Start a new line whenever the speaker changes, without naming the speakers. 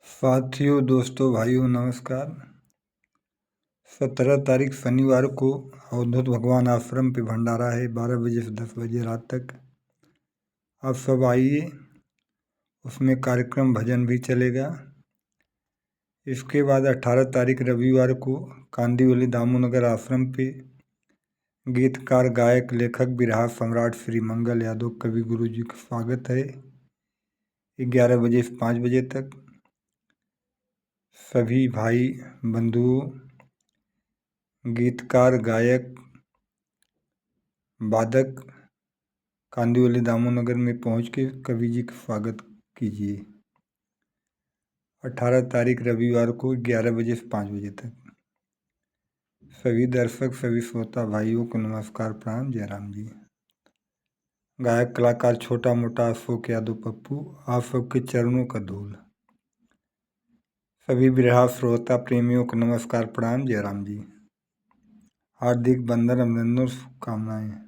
साथियों, दोस्तों, भाइयों, नमस्कार। 17 तारीख शनिवार को अवधूत भगवान आश्रम पे भंडारा है 12 बजे से 10 बजे रात तक। आप सब आइए। उसमें कार्यक्रम भजन भी चलेगा। इसके बाद 18 तारीख रविवार को कांदिवली दामोनगर आश्रम पे गीतकार, गायक, लेखक, बिरहा सम्राट श्री मंगल यादव कवि गुरु जी का स्वागत है 11 बजे से 5 बजे तक। सभी भाई बंधुओं, गीतकार, गायक, वादक कांदिवली दामोनगर में पहुंच के कवि जी का स्वागत कीजिए। 18 तारीख रविवार को 11 बजे से 5 बजे तक। सभी दर्शक, सभी श्रोता भाइयों को नमस्कार, प्रणाम, जय राम जी। गायक कलाकार छोटा मोटा अशोक यादव पप्पू, आप सबके चरणों का धूल। सभी बिरहा श्रोता प्रेमियों को नमस्कार, प्रणाम, जय राम जी। हार्दिक वंदन, अभिनंदन, शुभकामनाएं।